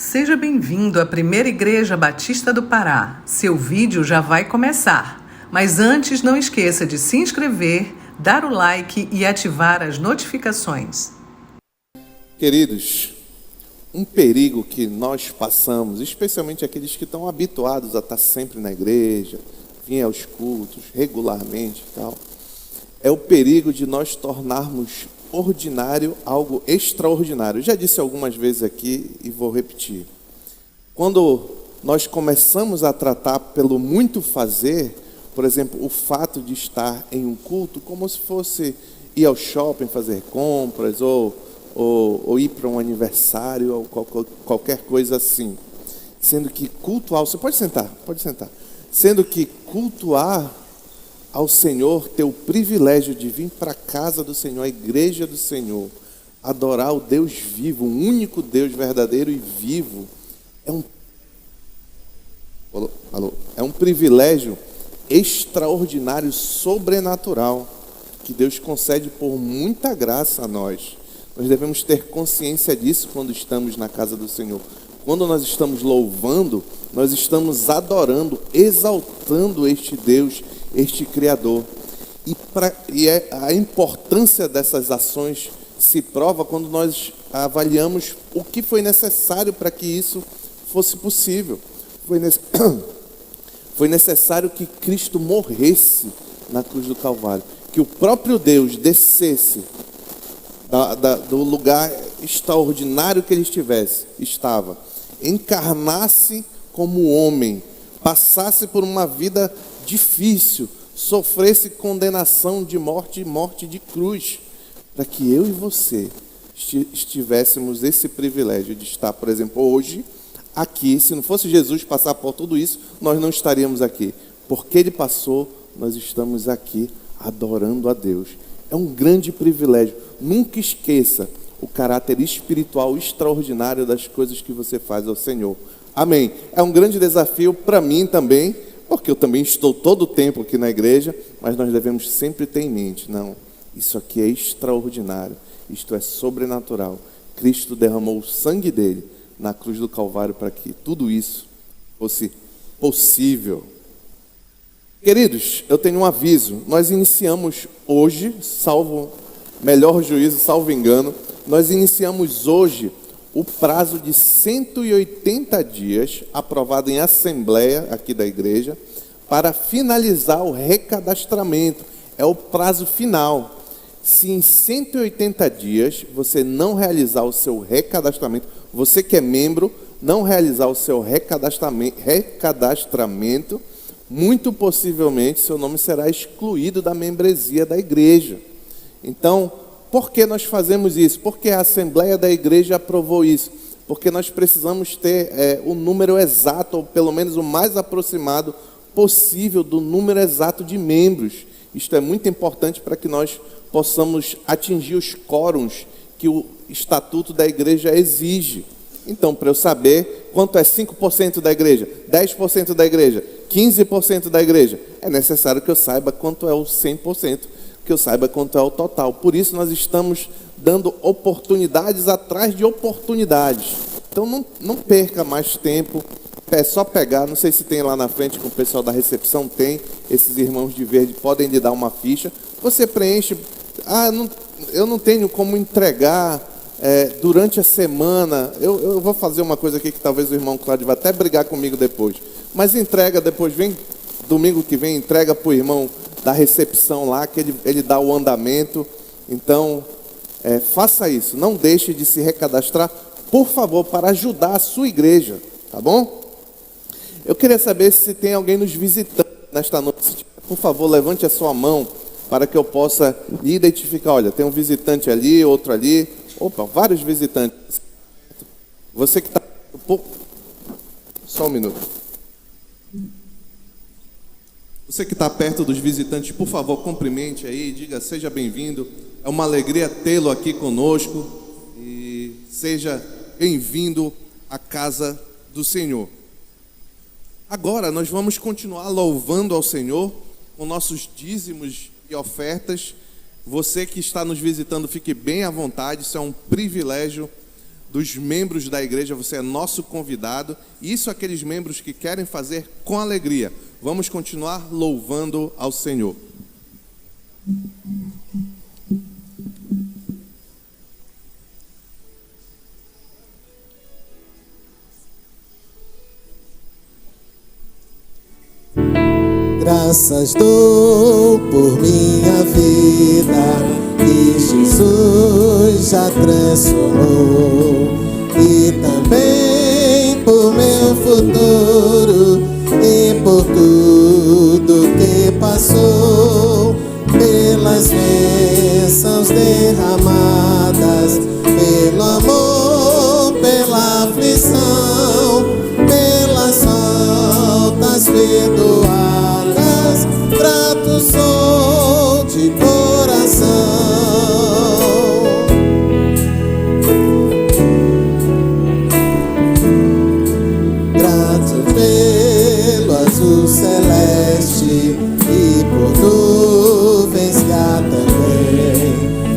Seja bem-vindo à Primeira Igreja Batista do Pará. Seu vídeo já vai começar. Mas antes, não esqueça de se inscrever, dar o like e ativar as notificações. Queridos, um perigo que nós passamos, especialmente aqueles que estão habituados a estar sempre na igreja, vir aos cultos regularmente e tal, é o perigo de nós tornarmos ordinário algo extraordinário. Eu já disse algumas vezes aqui e vou repetir. Quando nós começamos a tratar pelo muito fazer, por exemplo, o fato de estar em um culto como se fosse ir ao shopping fazer compras ou ir para um aniversário ou qualquer coisa assim. Sendo que cultuar, você pode sentar. Sendo que cultuar ao Senhor, ter o privilégio de vir para a casa do Senhor, a igreja do Senhor, adorar o Deus vivo, o único Deus verdadeiro e vivo, é um privilégio extraordinário, sobrenatural, que Deus concede por muita graça a nós. Nós devemos ter consciência disso quando estamos na casa do Senhor. Quando nós estamos louvando, nós estamos adorando, exaltando este Deus, este Criador. A importância dessas ações se prova quando nós avaliamos o que foi necessário para que isso fosse possível. Foi necessário que Cristo morresse na cruz do Calvário, que o próprio Deus descesse do lugar extraordinário que ele estava, encarnasse como homem, passasse por uma vida difícil, sofresse condenação de morte e morte de cruz, para que eu e você estivéssemos esse privilégio de estar, por exemplo, hoje aqui. Se não fosse Jesus passar por tudo isso, nós não estaríamos aqui. Porque ele passou, nós estamos aqui adorando a Deus. É um grande privilégio. Nunca esqueça o caráter espiritual extraordinário das coisas que você faz ao Senhor. Amém. É um grande desafio para mim também, porque eu também estou todo o tempo aqui na igreja, mas nós devemos sempre ter em mente, não, isso aqui é extraordinário, isto é sobrenatural. Cristo derramou o sangue dele na cruz do Calvário para que tudo isso fosse possível. Queridos, eu tenho um aviso. Nós iniciamos hoje, salvo melhor juízo, salvo engano, nós iniciamos hoje o prazo de 180 dias, aprovado em assembleia aqui da igreja, para finalizar o recadastramento. É o prazo final. Se em 180 dias você não realizar o seu recadastramento, você que é membro, não realizar o seu recadastramento, muito possivelmente seu nome será excluído da membresia da igreja. Então, por que nós fazemos isso? Porque a Assembleia da Igreja aprovou isso. Porque nós precisamos ter o número exato, ou pelo menos o mais aproximado possível do número exato de membros. Isto é muito importante para que nós possamos atingir os quórums que o Estatuto da Igreja exige. Então, para eu saber quanto é 5% da igreja, 10% da igreja, 15% da igreja, é necessário que eu saiba quanto é o 100%. Que eu saiba quanto é o total. Por isso nós estamos dando oportunidades atrás de oportunidades. Então não perca mais tempo, é só pegar, não sei se tem lá na frente com o pessoal da recepção, tem, esses irmãos de verde podem lhe dar uma ficha, você preenche, eu não tenho como entregar durante a semana, eu vou fazer uma coisa aqui que talvez o irmão Cláudio vai até brigar comigo depois, mas entrega depois, domingo que vem, entrega para o irmão da recepção lá, que ele dá o andamento. Então, faça isso, não deixe de se recadastrar, por favor, para ajudar a sua igreja, tá bom? Eu queria saber se tem alguém nos visitando nesta noite. Por favor, levante a sua mão para que eu possa identificar. Olha, tem um visitante ali, outro ali. Opa, vários visitantes. Você que está... Só um minuto. Você que está perto dos visitantes, por favor, cumprimente aí, diga seja bem-vindo. É uma alegria tê-lo aqui conosco e seja bem-vindo à casa do Senhor. Agora nós vamos continuar louvando ao Senhor com nossos dízimos e ofertas. Você que está nos visitando, fique bem à vontade, isso é um privilégio dos membros da igreja, você é nosso convidado. Isso aqueles membros que querem fazer com alegria. Vamos continuar louvando ao Senhor. Graças dou por minha vida, que Jesus já transformou, e também por meu futuro e por tudo que passou, pelas bênçãos derramadas, pelo amor, pela aflição, pelas faltas perdoadas, grato sou de coração. Grato pelo azul celeste e por nuvens que há também,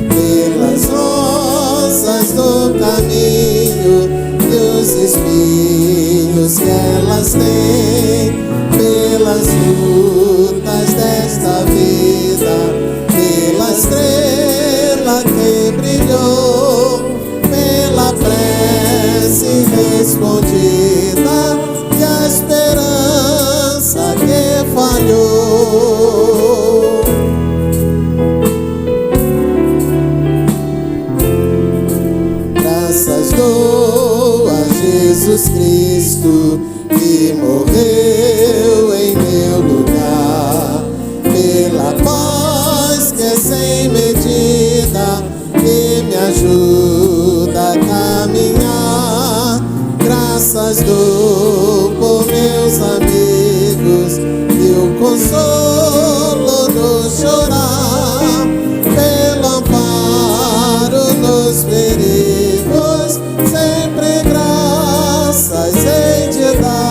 pelas rosas do caminho e os espinhos que elas têm, pelas lutas desta vida, pela estrela que brilhou, pela prece respondida e a esperança que falhou. Graças dou a Jesus Cristo, que morreu em meu lugar, pela paz que é sem medida, que me ajuda a caminhar. Graças dou por meus amigos e o consolo do chorar, pelo amparo nos perigos, sempre graças hei de dar.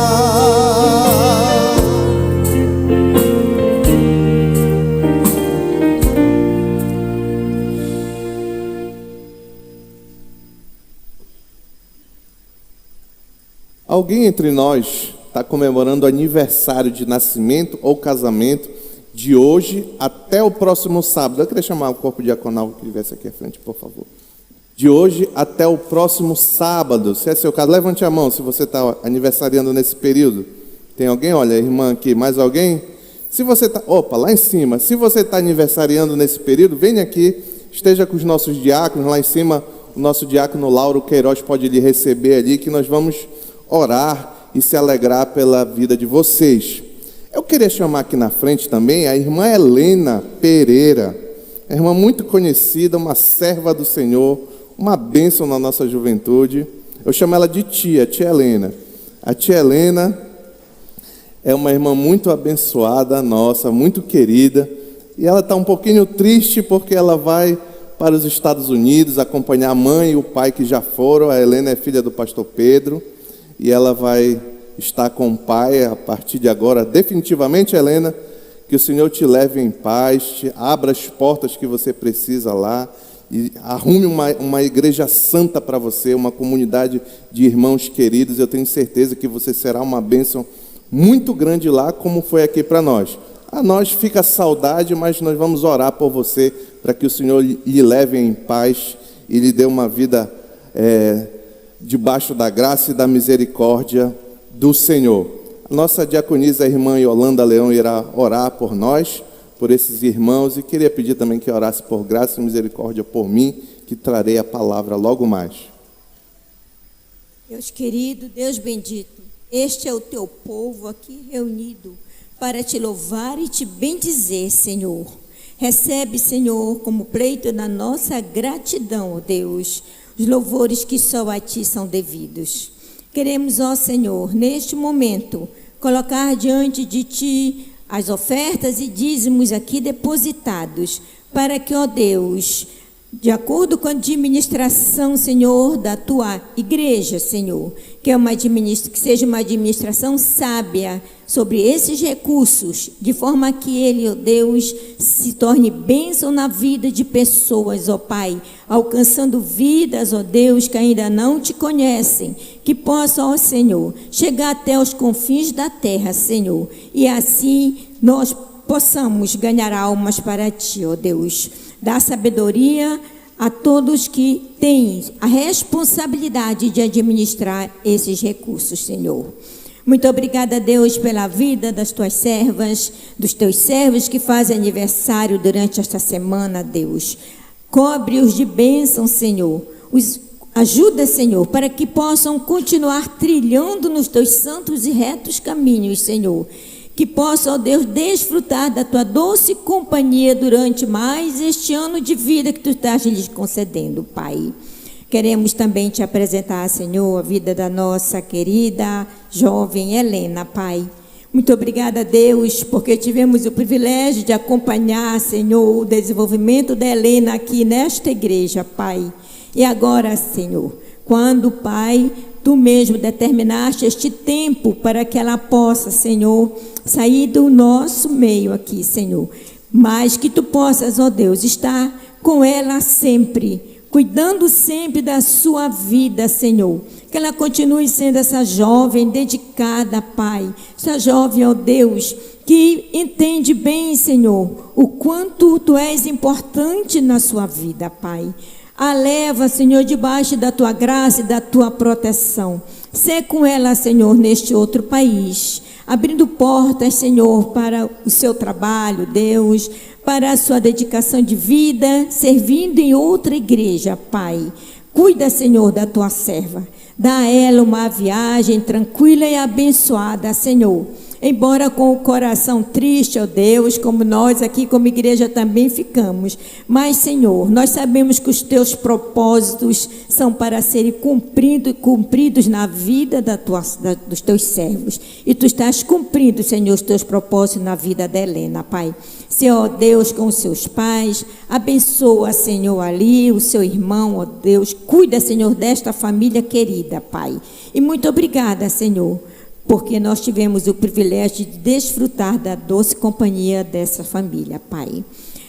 Alguém entre nós está comemorando aniversário de nascimento ou casamento de hoje até o próximo sábado? Eu queria chamar o corpo diaconal que estivesse aqui à frente, por favor. De hoje até o próximo sábado. Se é seu caso, levante a mão se você está aniversariando nesse período. Tem alguém? Olha, irmã aqui, mais alguém? Se você está... Opa, lá em cima. Se você está aniversariando nesse período, venha aqui, esteja com os nossos diáconos. Lá em cima, o nosso diácono Lauro Queiroz pode lhe receber ali, que nós vamos orar e se alegrar pela vida de vocês. Eu queria chamar aqui na frente também a irmã Helena Pereira, uma irmã muito conhecida, uma serva do Senhor, uma bênção na nossa juventude. Eu chamo ela de tia Helena. A tia Helena é uma irmã muito abençoada nossa, muito querida, e ela está um pouquinho triste porque ela vai para os Estados Unidos acompanhar a mãe e o pai que já foram. A Helena é filha do pastor Pedro, e ela vai estar com o pai a partir de agora, definitivamente. Helena, que o Senhor te leve em paz, te abra as portas que você precisa lá, e arrume uma igreja santa para você, uma comunidade de irmãos queridos. Eu tenho certeza que você será uma bênção muito grande lá, como foi aqui para nós. A nós fica saudade, mas nós vamos orar por você, para que o Senhor lhe leve em paz e lhe dê uma vida debaixo da graça e da misericórdia do Senhor. A nossa diaconisa, a irmã Yolanda Leão, irá orar por nós, por esses irmãos, e queria pedir também que orasse por graça e misericórdia por mim, que trarei a palavra logo mais. Deus querido, Deus bendito, este é o teu povo aqui reunido para te louvar e te bendizer, Senhor. Recebe, Senhor, como pleito na nossa gratidão, ó Deus, os louvores que só a ti são devidos. Queremos, ó Senhor, neste momento, colocar diante de ti as ofertas e dízimos aqui depositados, para que, ó Deus, de acordo com a administração, Senhor, da tua igreja, Senhor, que seja uma administração sábia sobre esses recursos, de forma que ele, ó Deus, se torne bênção na vida de pessoas, ó Pai, alcançando vidas, ó Deus, que ainda não te conhecem, que possam, ó Senhor, chegar até os confins da terra, Senhor, e assim nós possamos ganhar almas para ti, ó Deus. Dá sabedoria a todos que têm a responsabilidade de administrar esses recursos, Senhor. Muito obrigada, Deus, pela vida das tuas servas, dos teus servos que fazem aniversário durante esta semana, Deus. Cobre-os de bênção, Senhor. Ajuda, Senhor, para que possam continuar trilhando nos teus santos e retos caminhos, Senhor. Que possa, ó Deus, desfrutar da tua doce companhia durante mais este ano de vida que tu estás lhes concedendo, Pai. Queremos também te apresentar, Senhor, a vida da nossa querida jovem Helena, Pai. Muito obrigada, Deus, porque tivemos o privilégio de acompanhar, Senhor, o desenvolvimento da Helena aqui nesta igreja, Pai. E agora, Senhor, quando, Pai, tu mesmo determinaste este tempo para que ela possa, Senhor, sair do nosso meio aqui, Senhor. Mas que tu possas, ó Deus, estar com ela sempre, cuidando sempre da sua vida, Senhor. Que ela continue sendo essa jovem dedicada, Pai. Essa jovem, ó Deus, que entende bem, Senhor, o quanto tu és importante na sua vida, Pai. A leva, Senhor, debaixo da tua graça e da tua proteção. Sê com ela, Senhor, neste outro país, abrindo portas, Senhor, para o seu trabalho, Deus, para a sua dedicação de vida, servindo em outra igreja, Pai. Cuida, Senhor, da tua serva. Dá a ela uma viagem tranquila e abençoada, Senhor. Embora com o coração triste, ó Deus, como nós aqui como igreja também ficamos. Mas, Senhor, nós sabemos que os teus propósitos são para serem cumpridos na vida dos teus servos. E tu estás cumprindo, Senhor, os teus propósitos na vida da Helena, Pai. Senhor, ó Deus, com os seus pais, abençoa, Senhor, ali, o seu irmão, ó Deus. Cuida, Senhor, desta família querida, Pai. E muito obrigada, Senhor, porque nós tivemos o privilégio de desfrutar da doce companhia dessa família, Pai.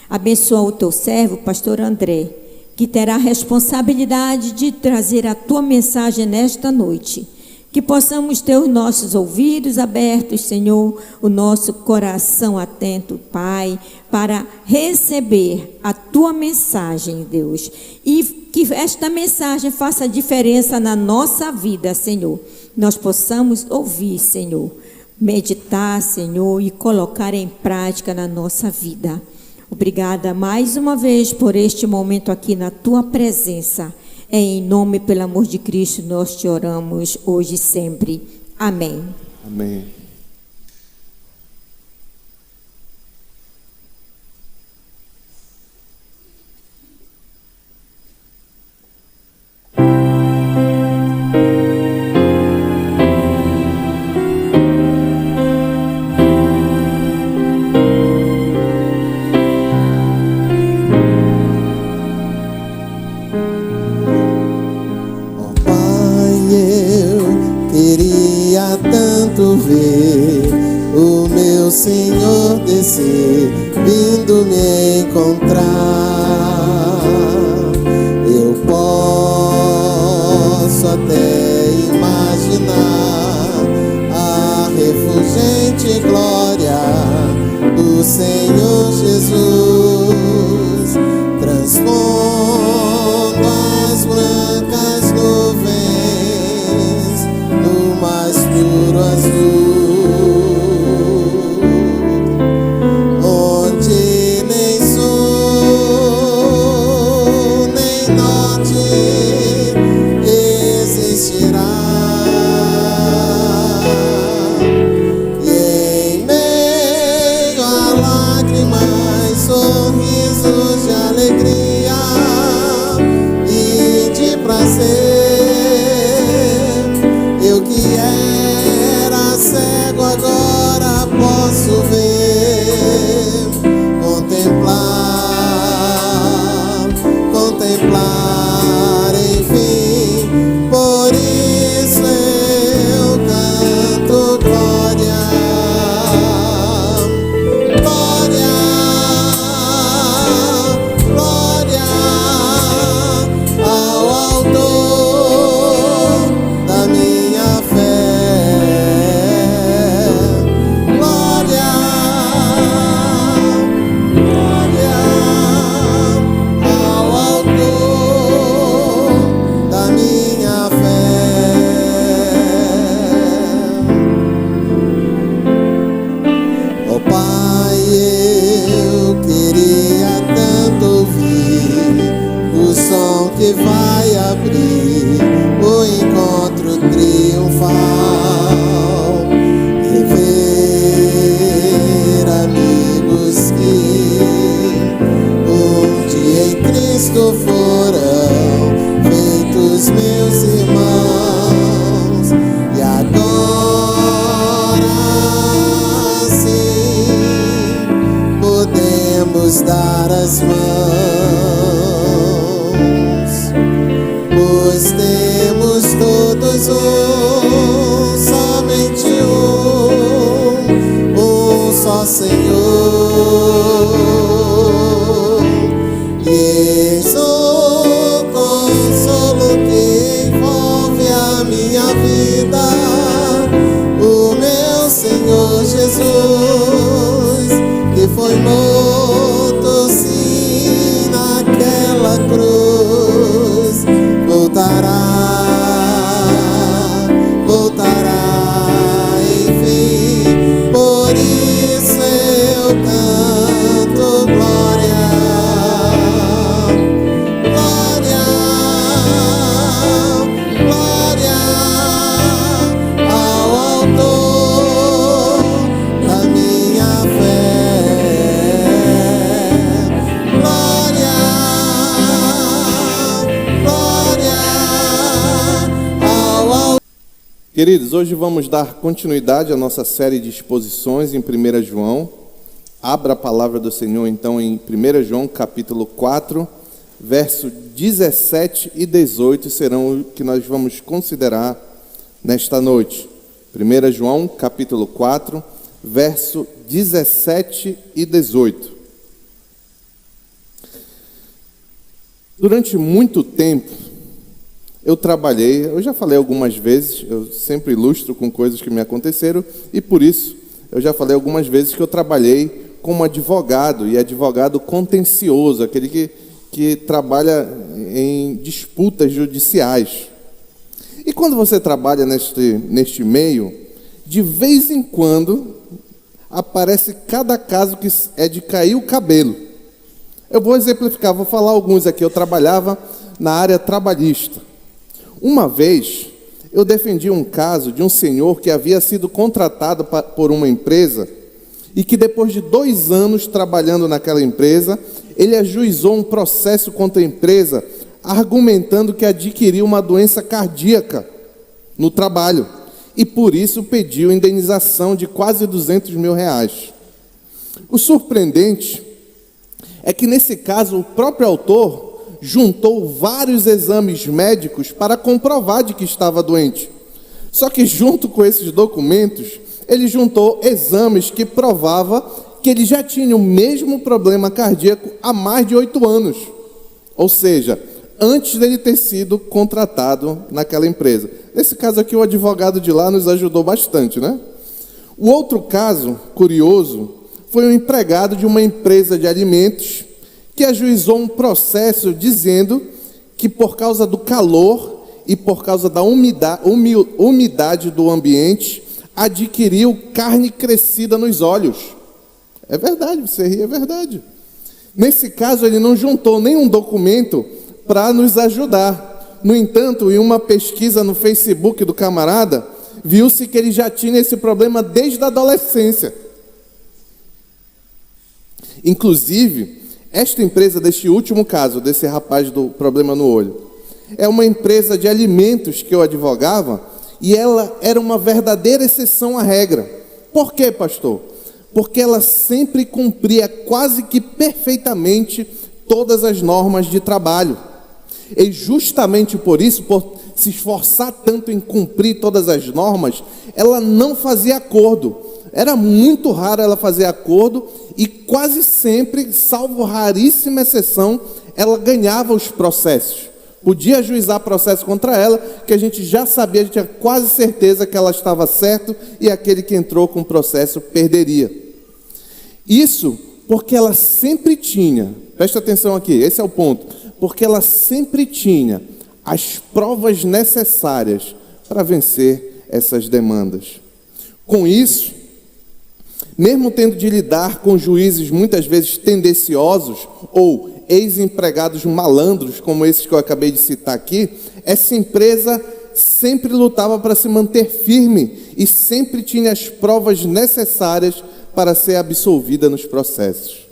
Abençoa o teu servo, pastor André, que terá a responsabilidade de trazer a tua mensagem nesta noite. Que possamos ter os nossos ouvidos abertos, Senhor, o nosso coração atento, Pai, para receber a tua mensagem, Deus. E que esta mensagem faça diferença na nossa vida, Senhor. Nós possamos ouvir, Senhor, meditar, Senhor, e colocar em prática na nossa vida. Obrigada mais uma vez por este momento aqui na tua presença. É em nome, pelo amor de Cristo, nós te oramos hoje e sempre. Amém. Amém. Ver o meu Senhor descer, vindo me encontrar. Eu posso até imaginar a refulgente glória do Senhor Jesus, transpondo as brancas nuvens no mais puro azul, onde nem sul nem norte existirá. E em meio a lágrimas, sorrisos de alegria e de prazer, eu que era cego agora posso ver, contemplar na minha vida, o meu Senhor Jesus, que foi morto sim naquela cruz, voltará, enfim. Por isso eu canto glória, glória, glória ao autor da minha fé. Glória, glória ao autor. Queridos, hoje vamos dar continuidade à nossa série de exposições em 1 João. Abra a palavra do Senhor, então, em 1 João, capítulo 4, verso 17 e 18, serão o que nós vamos considerar nesta noite. 1 João, capítulo 4, verso 17 e 18. Durante muito tempo, eu trabalhei, eu já falei algumas vezes, eu sempre ilustro com coisas que me aconteceram, e por isso eu já falei algumas vezes que eu trabalhei como advogado, e advogado contencioso, aquele que trabalha em disputas judiciais. E quando você trabalha neste meio, de vez em quando aparece cada caso que é de cair o cabelo. Eu vou exemplificar, vou falar alguns aqui. Eu trabalhava na área trabalhista. Uma vez, eu defendi um caso de um senhor que havia sido contratado por uma empresa e que depois de 2 anos trabalhando naquela empresa, ele ajuizou um processo contra a empresa, argumentando que adquiriu uma doença cardíaca no trabalho e por isso pediu indenização de quase R$200 mil. O surpreendente é que nesse caso o próprio autor juntou vários exames médicos para comprovar de que estava doente. Só que junto com esses documentos, ele juntou exames que provavam que ele já tinha o mesmo problema cardíaco há mais de 8 anos. Ou seja, antes dele ter sido contratado naquela empresa. Nesse caso aqui, o advogado de lá nos ajudou bastante, né? O outro caso curioso foi um empregado de uma empresa de alimentos que ajuizou um processo dizendo que por causa do calor e por causa da umidade do ambiente, adquiriu carne crescida nos olhos. É verdade, você ri, é verdade. Nesse caso, ele não juntou nenhum documento para nos ajudar. No entanto, em uma pesquisa no Facebook do camarada, viu-se que ele já tinha esse problema desde a adolescência. Inclusive, esta empresa deste último caso, desse rapaz do problema no olho, é uma empresa de alimentos que eu advogava e ela era uma verdadeira exceção à regra. Por quê, pastor? Porque ela sempre cumpria quase que perfeitamente todas as normas de trabalho. E justamente por isso, por se esforçar tanto em cumprir todas as normas, ela não fazia acordo. Era muito raro ela fazer acordo e quase sempre, salvo raríssima exceção, ela ganhava os processos. Podia ajuizar processo contra ela, que a gente já sabia, a gente tinha quase certeza que ela estava certa e aquele que entrou com o processo perderia. Isso porque ela sempre tinha, presta atenção aqui, esse é o ponto, porque ela sempre tinha as provas necessárias para vencer essas demandas. Com isso, mesmo tendo de lidar com juízes muitas vezes tendenciosos ou ex-empregados malandros, como esses que eu acabei de citar aqui, essa empresa sempre lutava para se manter firme e sempre tinha as provas necessárias para ser absolvida nos processos.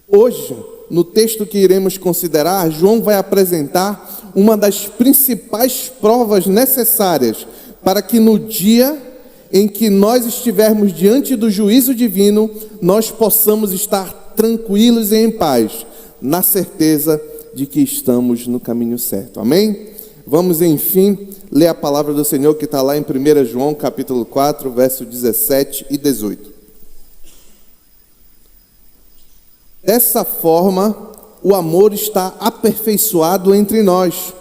Hoje, no texto que iremos considerar, João vai apresentar uma das principais provas necessárias para que no dia em que nós estivermos diante do juízo divino, nós possamos estar tranquilos e em paz, na certeza de que estamos no caminho certo. Amém? Vamos, enfim, ler a palavra do Senhor que está lá em 1 João, capítulo 4, verso 17 e 18. Dessa forma, o amor está aperfeiçoado entre nós,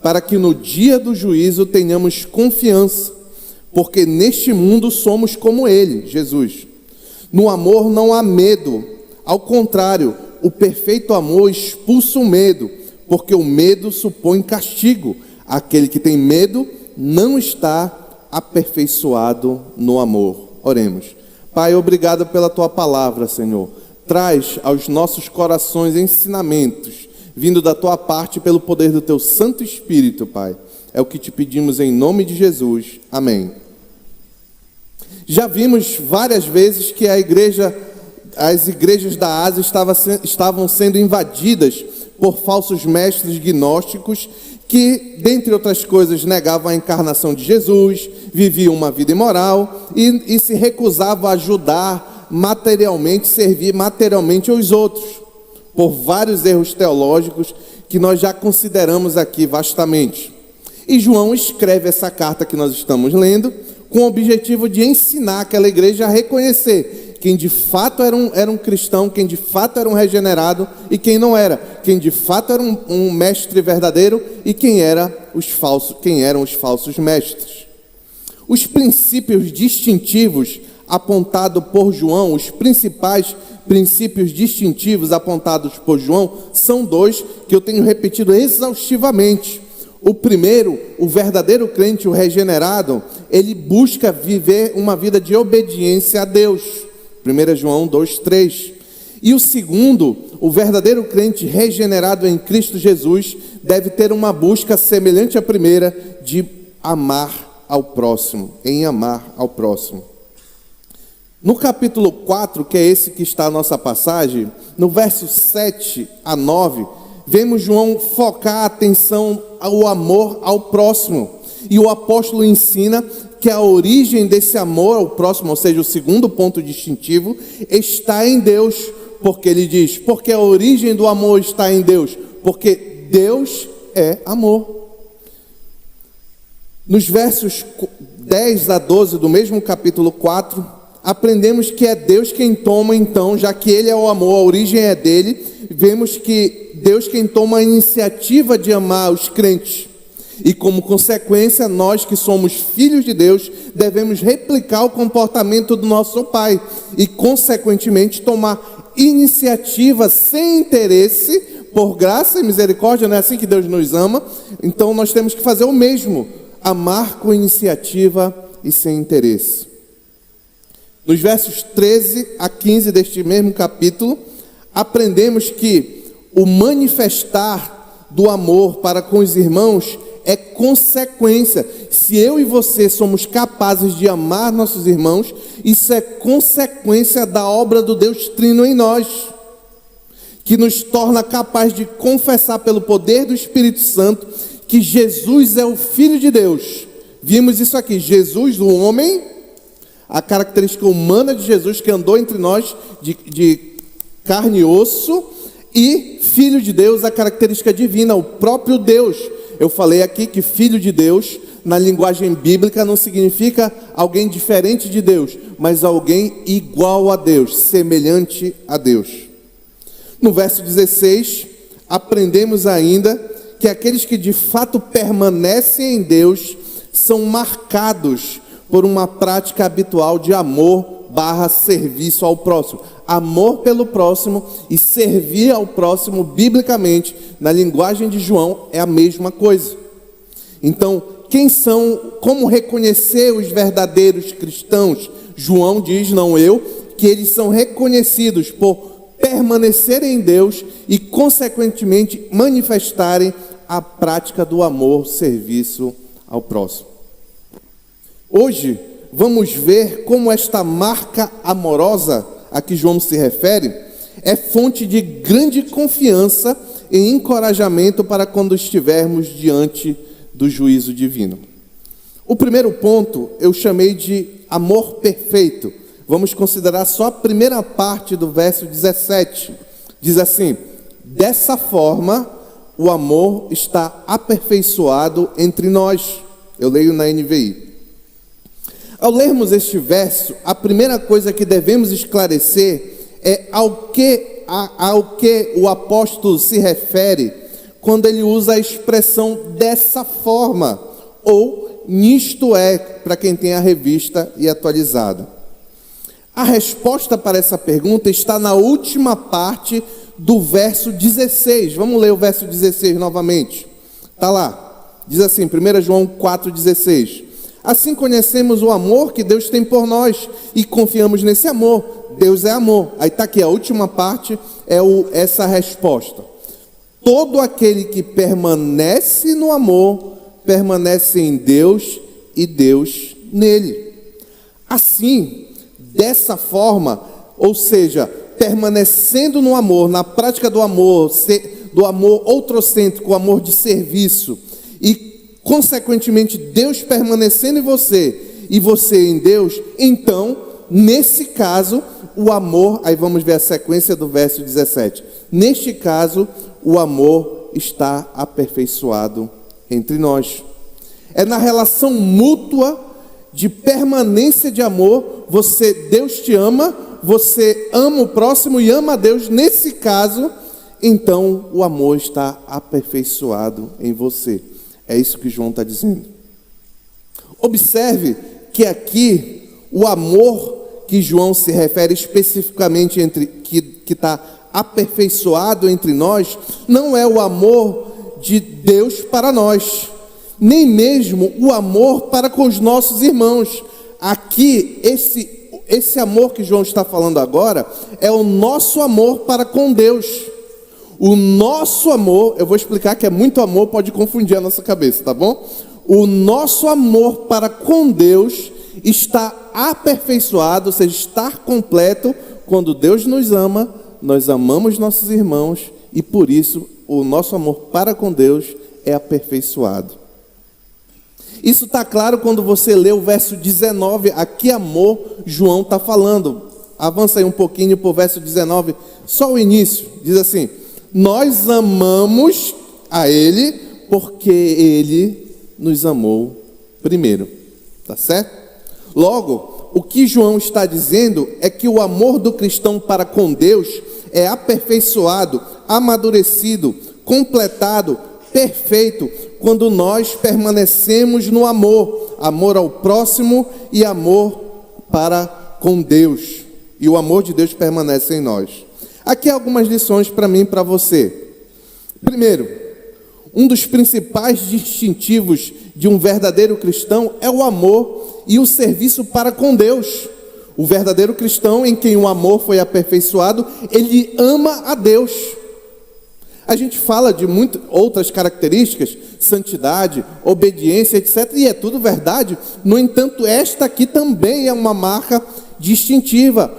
para que no dia do juízo tenhamos confiança, porque neste mundo somos como Ele, Jesus. No amor não há medo, ao contrário, o perfeito amor expulsa o medo, porque o medo supõe castigo. Aquele que tem medo não está aperfeiçoado no amor. Oremos. Pai, obrigado pela Tua palavra, Senhor. Traz aos nossos corações ensinamentos, vindo da Tua parte pelo poder do Teu Santo Espírito, Pai. É o que te pedimos em nome de Jesus. Amém. Já vimos várias vezes que as igrejas da Ásia estavam sendo invadidas por falsos mestres gnósticos que, dentre outras coisas, negavam a encarnação de Jesus, viviam uma vida imoral e se recusavam a ajudar materialmente, servir materialmente aos outros, por vários erros teológicos que nós já consideramos aqui vastamente. E João escreve essa carta que nós estamos lendo com o objetivo de ensinar aquela igreja a reconhecer quem de fato era um cristão, quem de fato era um regenerado e quem não era, quem de fato era um mestre verdadeiro e quem eram os falsos mestres. Os princípios distintivos apontados por João, os principais princípios distintivos apontados por João, são dois que eu tenho repetido exaustivamente. O primeiro, o verdadeiro crente, o regenerado, ele busca viver uma vida de obediência a Deus. 1 João 2:3. E o segundo, o verdadeiro crente regenerado em Cristo Jesus, deve ter uma busca semelhante à primeira, de amar ao próximo, em amar ao próximo. No capítulo 4, que é esse que está a nossa passagem, no verso 7 a 9, vemos João focar a atenção ao amor ao próximo. E o apóstolo ensina que a origem desse amor ao próximo, ou seja, o segundo ponto distintivo, está em Deus. Porque ele diz, porque a origem do amor está em Deus, porque Deus é amor. Nos versos 10 a 12 do mesmo capítulo 4, aprendemos que é Deus quem toma, então, já que Ele é o amor, a origem é dele, vemos que Deus quem toma a iniciativa de amar os crentes. E como consequência, nós que somos filhos de Deus, devemos replicar o comportamento do nosso Pai. E consequentemente tomar iniciativa sem interesse, por graça e misericórdia, não é assim que Deus nos ama? Então nós temos que fazer o mesmo, amar com iniciativa e sem interesse. Nos versos 13 a 15 deste mesmo capítulo, aprendemos que o manifestar do amor para com os irmãos é consequência. Se eu e você somos capazes de amar nossos irmãos, isso é consequência da obra do Deus Trino em nós, que nos torna capaz de confessar pelo poder do Espírito Santo que Jesus é o Filho de Deus. Vimos isso aqui, Jesus, o homem, a característica humana de Jesus que andou entre nós de carne e osso, e Filho de Deus, a característica divina, o próprio Deus. Eu falei aqui que Filho de Deus, na linguagem bíblica, não significa alguém diferente de Deus, mas alguém igual a Deus, semelhante a Deus. No verso 16, aprendemos ainda que aqueles que de fato permanecem em Deus são marcados por uma prática habitual de amor/serviço ao próximo. Amor pelo próximo e servir ao próximo, biblicamente, na linguagem de João, é a mesma coisa. Então, como reconhecer os verdadeiros cristãos? João diz, não eu, que eles são reconhecidos por permanecerem em Deus e, consequentemente, manifestarem a prática do amor, serviço ao próximo. Hoje, vamos ver como esta marca amorosa a que João se refere é fonte de grande confiança e encorajamento para quando estivermos diante do juízo divino. O primeiro ponto eu chamei de amor perfeito. Vamos considerar só a primeira parte do verso 17. Diz assim: dessa forma o amor está aperfeiçoado entre nós. Eu leio na NVI. Ao lermos este verso, a primeira coisa que devemos esclarecer é ao que o apóstolo se refere quando ele usa a expressão dessa forma, ou nisto é, para quem tem a revista e atualizada. A resposta para essa pergunta está na última parte do verso 16. Vamos ler o verso 16 novamente. Está lá. Diz assim, 1 João 4,16. Assim conhecemos o amor que Deus tem por nós e confiamos nesse amor. Deus é amor. Aí está aqui, a última parte é essa resposta. Todo aquele que permanece no amor, permanece em Deus e Deus nele. Assim, dessa forma, ou seja, permanecendo no amor, na prática do amor outrocêntrico, o amor de serviço, e consequentemente Deus permanecendo em você e você em Deus, então, nesse caso, o amor, aí vamos ver a sequência do verso 17. Neste caso, o amor está aperfeiçoado entre nós. É na relação mútua de permanência de amor, Deus te ama, você ama o próximo e ama a Deus. Nesse caso, então o amor está aperfeiçoado em você. É isso que João está dizendo. Observe que aqui o amor que João se refere especificamente que está aperfeiçoado entre nós, não é o amor de Deus para nós, nem mesmo o amor para com os nossos irmãos. Aqui, esse amor que João está falando agora, é o nosso amor para com Deus. O nosso amor, eu vou explicar que é muito amor, pode confundir a nossa cabeça, tá bom? O nosso amor para com Deus está aperfeiçoado, ou seja, está completo, quando Deus nos ama, nós amamos nossos irmãos, e por isso o nosso amor para com Deus é aperfeiçoado. Isso está claro quando você lê o verso 19, a que amor João está falando. Avança aí um pouquinho para o verso 19, só o início, diz assim: nós amamos a Ele porque Ele nos amou primeiro, tá certo? Logo, o que João está dizendo é que o amor do cristão para com Deus é aperfeiçoado, amadurecido, completado, perfeito, quando nós permanecemos no amor ao próximo e amor para com Deus, e o amor de Deus permanece em nós. Aqui algumas lições para mim e para você. Primeiro, um dos principais distintivos de um verdadeiro cristão é o amor e o serviço para com Deus. O verdadeiro cristão, em quem o amor foi aperfeiçoado, ele ama a Deus. A gente fala de muitas outras características, santidade, obediência, etc. E é tudo verdade. No entanto, esta aqui também é uma marca distintiva.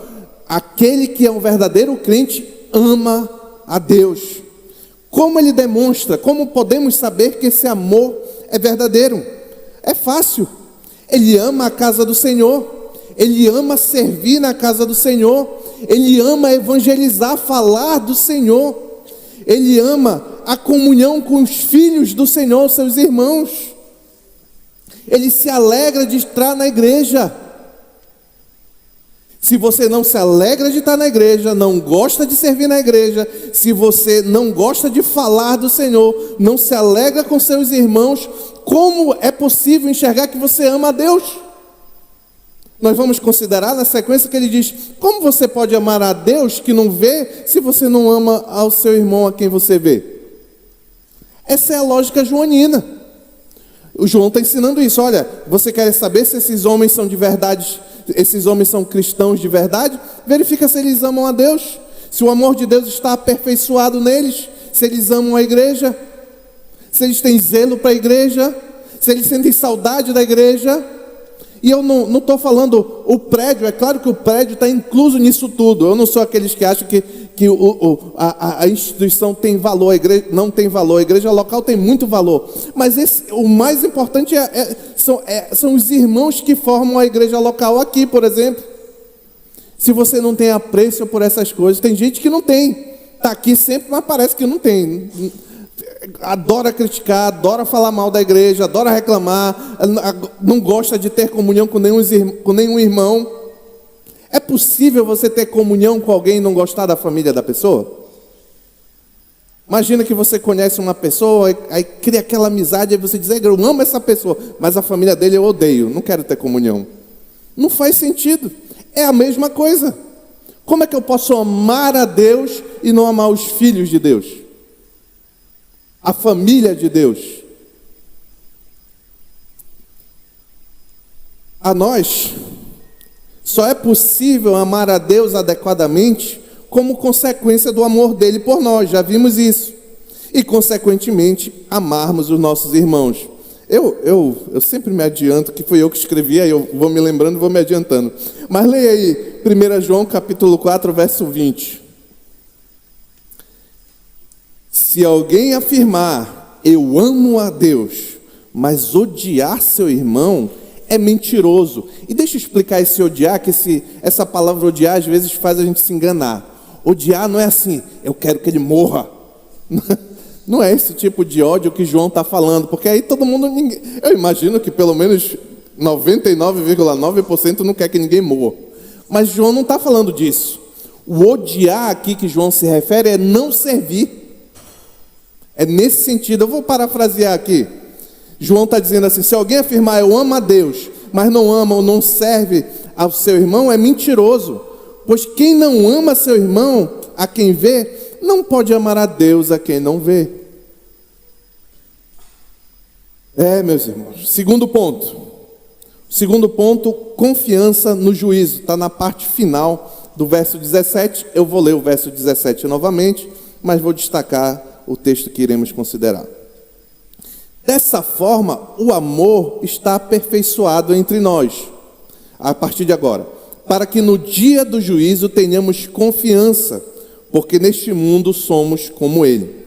Aquele que é um verdadeiro crente ama a Deus. Como ele demonstra? Como podemos saber que esse amor é verdadeiro? É fácil. Ele ama a casa do Senhor. Ele ama servir na casa do Senhor. Ele ama evangelizar, falar do Senhor. Ele ama a comunhão com os filhos do Senhor, seus irmãos. Ele se alegra de estar na igreja. Se você não se alegra de estar na igreja, não gosta de servir na igreja, se você não gosta de falar do Senhor, não se alegra com seus irmãos, como é possível enxergar que você ama a Deus? Nós vamos considerar na sequência que ele diz: como você pode amar a Deus que não vê, se você não ama ao seu irmão a quem você vê? Essa é a lógica joanina. O João está ensinando isso. Olha, você quer saber se esses homens são de verdade, esses homens são cristãos de verdade? Verifica se eles amam a Deus, se o amor de Deus está aperfeiçoado neles, se eles amam a igreja, se eles têm zelo para a igreja, se eles sentem saudade da igreja. E eu não estou falando o prédio, é claro que o prédio está incluso nisso tudo. Eu não sou aqueles que acham que a instituição tem valor, a igreja não tem valor, a igreja local tem muito valor. Mas o mais importante são os irmãos que formam a igreja local aqui, por exemplo. Se você não tem apreço por essas coisas, tem gente que não tem. Está aqui sempre, mas parece que não tem. Adora criticar, adora falar mal da igreja, adora reclamar, não gosta de ter comunhão com nenhum irmão. É possível você ter comunhão com alguém e não gostar da família da pessoa? Imagina que você conhece uma pessoa, aí cria aquela amizade, aí você diz, eu amo essa pessoa, mas a família dele eu odeio, não quero ter comunhão. Não faz sentido. É a mesma coisa. Como é que eu posso amar a Deus e não amar os filhos de Deus? A família de Deus? A nós, só é possível amar a Deus adequadamente como consequência do amor dele por nós, já vimos isso. E, consequentemente, amarmos os nossos irmãos. Eu sempre me adianto, que foi eu que escrevi, aí eu vou me lembrando e vou me adiantando. Mas leia aí, 1 João capítulo 4, verso 20. Se alguém afirmar, eu amo a Deus, mas odiar seu irmão, é mentiroso. E deixa eu explicar esse odiar, que essa palavra odiar às vezes faz a gente se enganar. Odiar não é assim, eu quero que ele morra. Não é esse tipo de ódio que João está falando, porque aí todo mundo, eu imagino que pelo menos 99,9% não quer que ninguém morra. Mas João não está falando disso. O odiar aqui que João se refere é não servir. É nesse sentido, eu vou parafrasear aqui. João está dizendo assim, se alguém afirmar eu amo a Deus, mas não ama ou não serve ao seu irmão, é mentiroso. Pois quem não ama seu irmão, a quem vê, não pode amar a Deus a quem não vê. Meus irmãos. Segundo ponto, confiança no juízo. Está na parte final do verso 17. Eu vou ler o verso 17 novamente, mas vou destacar o texto que iremos considerar. Dessa forma, o amor está aperfeiçoado entre nós, a partir de agora, para que no dia do juízo tenhamos confiança, porque neste mundo somos como Ele.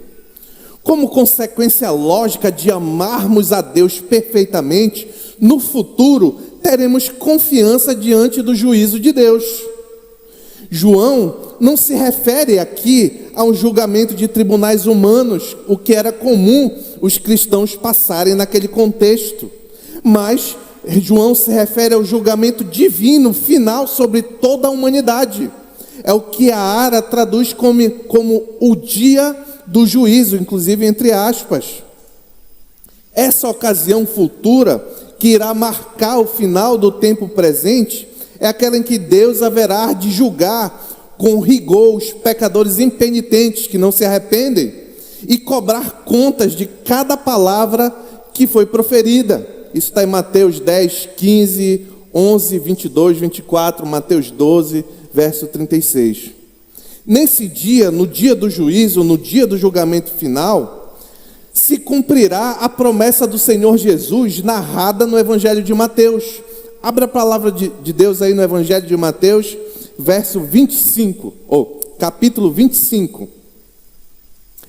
Como consequência lógica de amarmos a Deus perfeitamente, no futuro teremos confiança diante do juízo de Deus. João não se refere aqui a um julgamento de tribunais humanos, o que era comum os cristãos passarem naquele contexto, mas João se refere ao julgamento divino final sobre toda a humanidade. É o que a Ara traduz como o dia do juízo, inclusive entre aspas. Essa ocasião futura, que irá marcar o final do tempo presente, é aquela em que Deus haverá de julgar com rigor os pecadores impenitentes que não se arrependem e cobrar contas de cada palavra que foi proferida. Isso está em Mateus 10, 15, 11, 22, 24, Mateus 12, verso 36. Nesse dia, no dia do juízo, no dia do julgamento final, se cumprirá a promessa do Senhor Jesus narrada no Evangelho de Mateus. Abra a palavra de Deus aí no Evangelho de Mateus, verso 25, capítulo 25.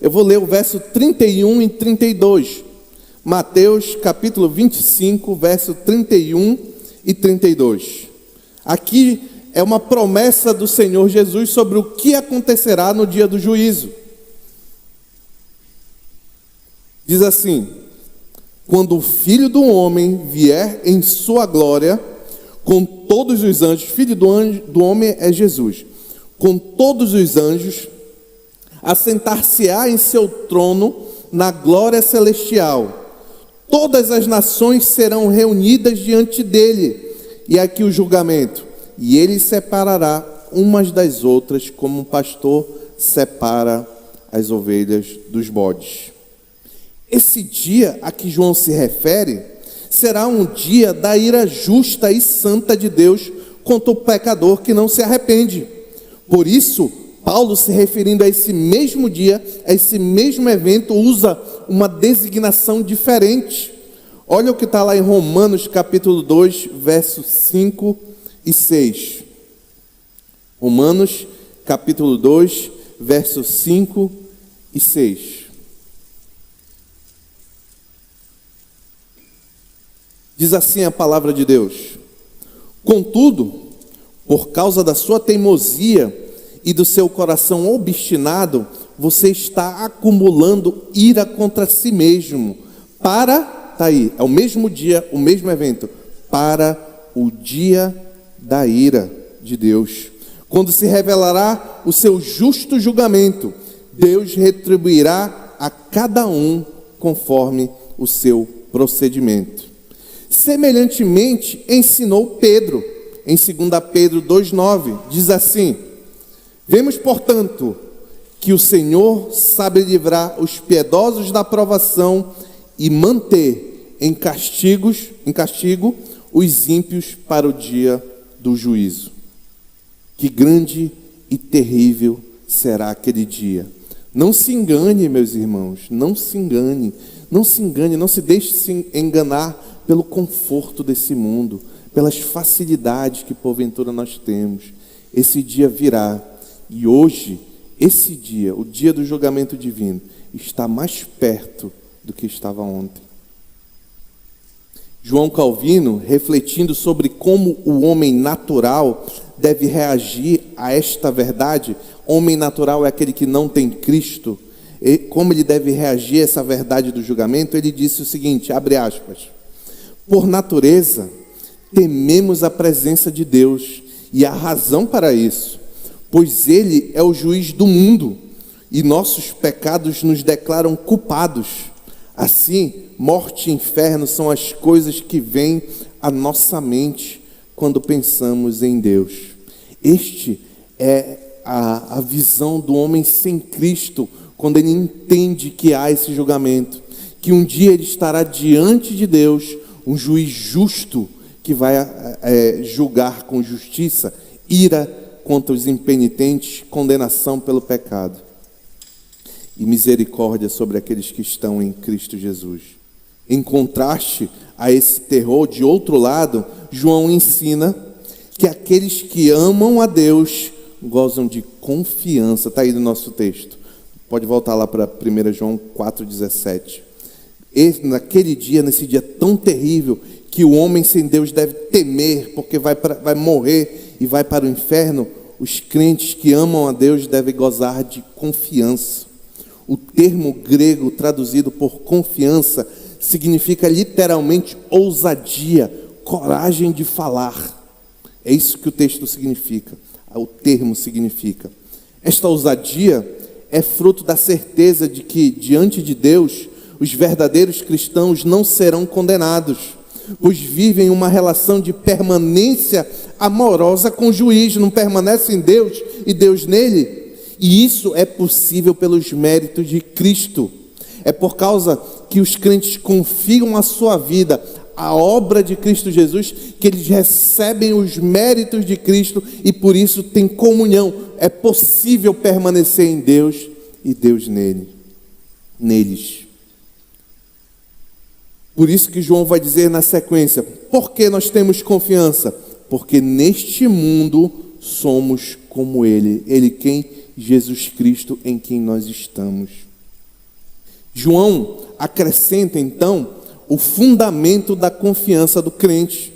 Eu vou ler o verso 31 e 32. Mateus, capítulo 25, verso 31 e 32. Aqui é uma promessa do Senhor Jesus sobre o que acontecerá no dia do juízo. Diz assim: quando o Filho do Homem vier em sua glória, com todos os anjos, Filho do Homem é Jesus, com todos os anjos, assentar-se-á em seu trono na glória celestial. Todas as nações serão reunidas diante dele, e aqui o julgamento. E ele separará umas das outras, como um pastor separa as ovelhas dos bodes. Esse dia a que João se refere será um dia da ira justa e santa de Deus contra o pecador que não se arrepende. Por isso, Paulo, se referindo a esse mesmo dia, a esse mesmo evento, usa uma designação diferente. Olha o que está lá em Romanos capítulo 2, versos 5 e 6. Romanos capítulo 2, versos 5 e 6. Diz assim a palavra de Deus: contudo, por causa da sua teimosia e do seu coração obstinado, você está acumulando ira contra si mesmo, está aí, é o mesmo dia, o mesmo evento, para o dia da ira de Deus, quando se revelará o seu justo julgamento, Deus retribuirá a cada um conforme o seu procedimento. Semelhantemente, ensinou Pedro, em 2 Pedro 2,9, diz assim: vemos, portanto, que o Senhor sabe livrar os piedosos da provação e manter em castigo os ímpios para o dia do juízo. Que grande e terrível será aquele dia. Não se engane, meus irmãos, não se engane, não se deixe se enganar pelo conforto desse mundo, pelas facilidades que porventura nós temos. Esse dia virá, e hoje, esse dia, o dia do julgamento divino, está mais perto do que estava ontem. João Calvino, refletindo sobre como o homem natural deve reagir a esta verdade, homem natural é aquele que não tem Cristo, e como ele deve reagir a essa verdade do julgamento, ele disse o seguinte, abre aspas: por natureza, tememos a presença de Deus, e há razão para isso, pois Ele é o juiz do mundo, e nossos pecados nos declaram culpados. Assim, morte e inferno são as coisas que vêm à nossa mente quando pensamos em Deus. Este é a visão do homem sem Cristo, quando ele entende que há esse julgamento, que um dia ele estará diante de Deus, um juiz justo, que vai julgar com justiça, ira contra os impenitentes, condenação pelo pecado, e misericórdia sobre aqueles que estão em Cristo Jesus. Em contraste a esse terror, de outro lado, João ensina que aqueles que amam a Deus gozam de confiança. Está aí no nosso texto. Pode voltar lá para 1 João 4,17. Naquele dia, nesse dia tão terrível, que o homem sem Deus deve temer, porque vai morrer e vai para o inferno, os crentes que amam a Deus devem gozar de confiança. O termo grego traduzido por confiança significa literalmente ousadia, coragem de falar. É isso que o texto significa, o termo significa. Esta ousadia é fruto da certeza de que, diante de Deus, os verdadeiros cristãos não serão condenados, pois vivem uma relação de permanência amorosa com o juiz, não permanece em Deus e Deus nele. E isso é possível pelos méritos de Cristo. É por causa que os crentes confiam a sua vida à obra de Cristo Jesus, que eles recebem os méritos de Cristo e por isso têm comunhão. É possível permanecer em Deus e Deus neles. Por isso que João vai dizer na sequência: por que nós temos confiança? Porque neste mundo somos como Ele. Ele quem? Jesus Cristo, em quem nós estamos. João acrescenta então o fundamento da confiança do crente.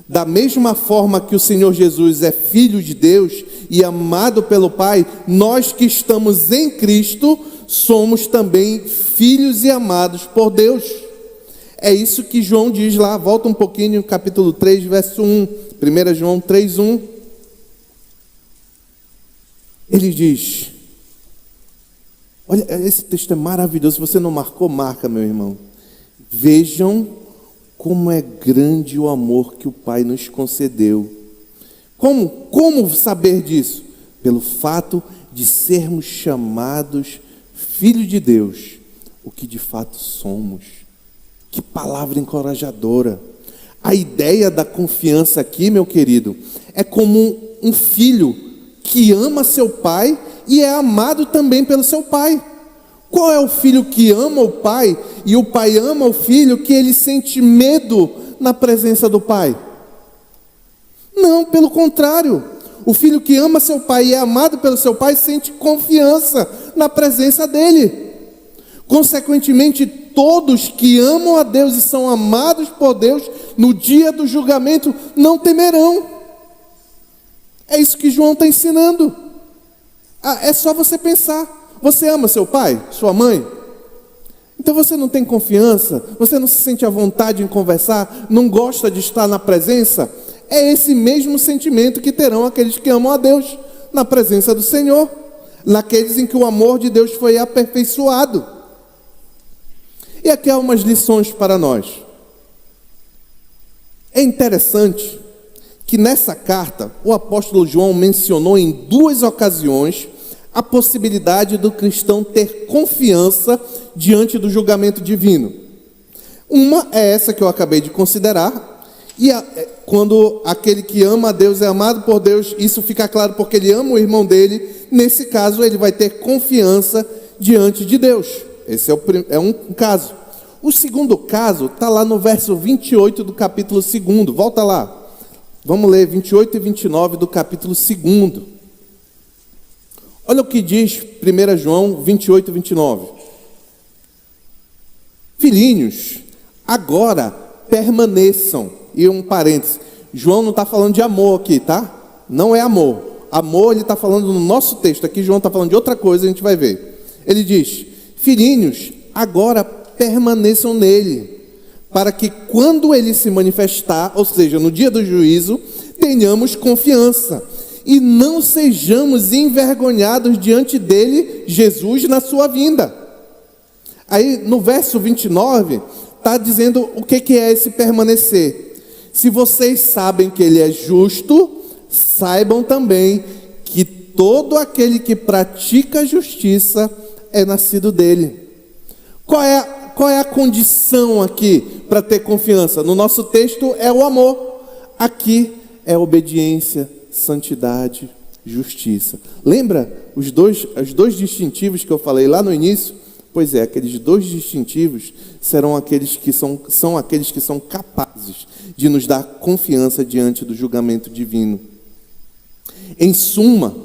Da mesma forma que o Senhor Jesus é Filho de Deus e amado pelo Pai, nós que estamos em Cristo somos também filhos e amados por Deus. É isso que João diz lá, volta um pouquinho no capítulo 3, verso 1, 1 João 3:1. Ele diz, olha, esse texto é maravilhoso, se você não marcou, marca, meu irmão. Vejam como é grande o amor que o Pai nos concedeu. Como saber disso? Pelo fato de sermos chamados filhos de Deus, o que de fato somos. Que palavra encorajadora. A ideia da confiança aqui, meu querido, é como um filho que ama seu pai e é amado também pelo seu pai. Qual é o filho que ama o pai e o pai ama o filho, que ele sente medo na presença do pai? Não, pelo contrário. O filho que ama seu pai e é amado pelo seu pai sente confiança na presença dele. Consequentemente, todos que amam a Deus e são amados por Deus, no dia do julgamento, não temerão. É isso que João está ensinando. É só você pensar. Você ama seu pai, sua mãe? Então você não tem confiança? Você não se sente à vontade em conversar? Não gosta de estar na presença? É esse mesmo sentimento que terão aqueles que amam a Deus na presença do Senhor. naqueles em que o amor de Deus foi aperfeiçoado. E aqui há umas lições para nós. É interessante que nessa carta o apóstolo João mencionou em 2 ocasiões a possibilidade do cristão ter confiança diante do julgamento divino. Uma é essa que eu acabei de considerar, e quando aquele que ama a Deus é amado por Deus, isso fica claro porque ele ama o irmão dele. Nesse caso ele vai ter confiança diante de Deus. Esse é um caso. O segundo caso está lá no verso 28 do capítulo 2. Volta lá. Vamos ler 28 e 29 do capítulo 2. Olha o que diz 1 João 28 e 29. Filhinhos, agora permaneçam. E um parênteses. João não está falando de amor aqui, tá? Não é amor. Amor ele está falando no nosso texto. Aqui João está falando de outra coisa, a gente vai ver. Ele diz, filhinhos, agora permaneçam nele, para que quando ele se manifestar, ou seja, no dia do juízo, tenhamos confiança e não sejamos envergonhados diante dele, Jesus, na sua vinda. Aí no verso 29 está dizendo o que é esse permanecer. Se vocês sabem que ele é justo, saibam também que todo aquele que pratica a justiça é nascido dele. Qual é a condição aqui para ter confiança? No nosso texto é o amor. Aqui é obediência, santidade, justiça. Lembra os dois distintivos que eu falei lá no início? Pois é, aqueles 2 distintivos serão aqueles que são aqueles que são capazes de nos dar confiança diante do julgamento divino. Em suma,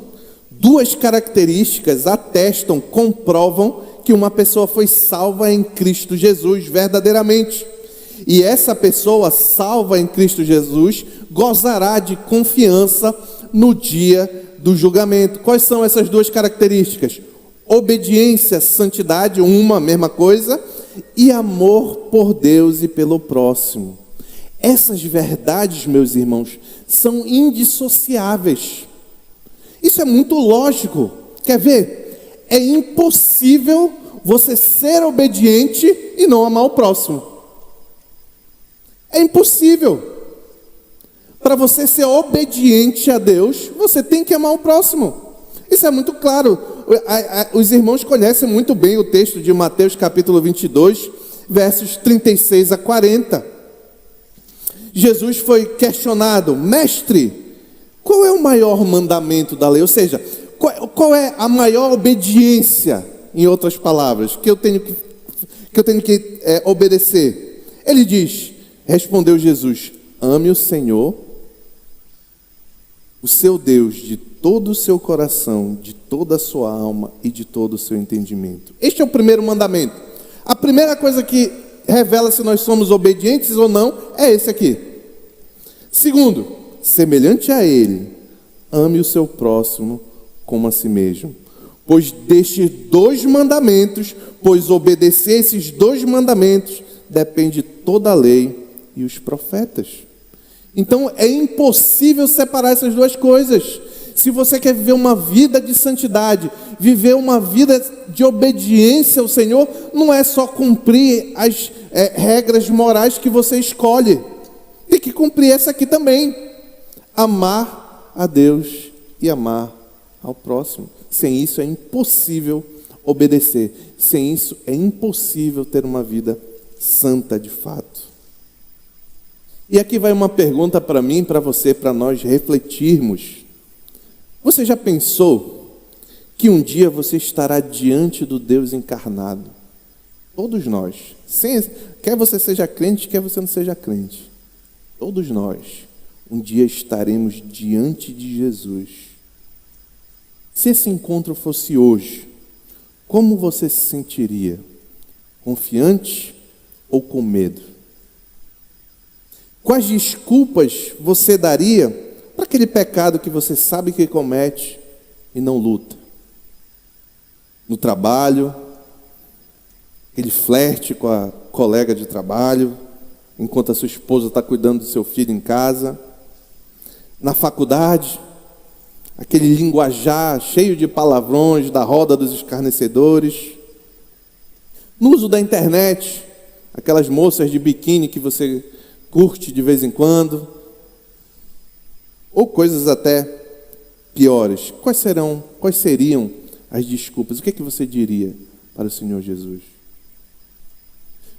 2 características atestam, comprovam que uma pessoa foi salva em Cristo Jesus verdadeiramente. E essa pessoa salva em Cristo Jesus gozará de confiança no dia do julgamento. Quais são essas 2 características? Obediência, santidade, uma mesma coisa, e amor por Deus e pelo próximo. Essas verdades, meus irmãos, são indissociáveis. Isso é muito lógico. Quer ver? É impossível você ser obediente e não amar o próximo. É impossível. Para você ser obediente a Deus, você tem que amar o próximo. Isso é muito claro. Os irmãos conhecem muito bem o texto de Mateus capítulo 22, versos 36 a 40. Jesus foi questionado, mestre, qual é o maior mandamento da lei? Ou seja, qual é a maior obediência, em outras palavras, que eu tenho que obedecer? Ele diz, respondeu Jesus, ame o Senhor, o seu Deus, de todo o seu coração, de toda a sua alma e de todo o seu entendimento. Este é o primeiro mandamento. A primeira coisa que revela se nós somos obedientes ou não é esse aqui. Segundo, semelhante a ele, ame o seu próximo como a si mesmo. Pois destes 2 mandamentos, pois obedecer esses 2 mandamentos, depende toda a lei e os profetas. Então é impossível separar essas 2 coisas. Se você quer viver uma vida de santidade, viver uma vida de obediência ao Senhor, não é só cumprir as regras morais que você escolhe. Tem que cumprir essa aqui também. Amar a Deus e amar ao próximo. Sem isso é impossível obedecer. Sem isso é impossível ter uma vida santa de fato. E aqui vai uma pergunta para mim, para você, para nós refletirmos. Você já pensou que um dia você estará diante do Deus encarnado? Todos nós. Quer você seja crente, quer você não seja crente. Todos nós. Um dia estaremos diante de Jesus. Se esse encontro fosse hoje, como você se sentiria? Confiante ou com medo? Quais desculpas você daria para aquele pecado que você sabe que comete e não luta? No trabalho, aquele flerte com a colega de trabalho, enquanto a sua esposa está cuidando do seu filho em casa. Na faculdade, aquele linguajar cheio de palavrões, da roda dos escarnecedores. No uso da internet, aquelas moças de biquíni que você curte de vez em quando, ou coisas até piores. Quais seriam as desculpas? O que é que você diria para o Senhor Jesus?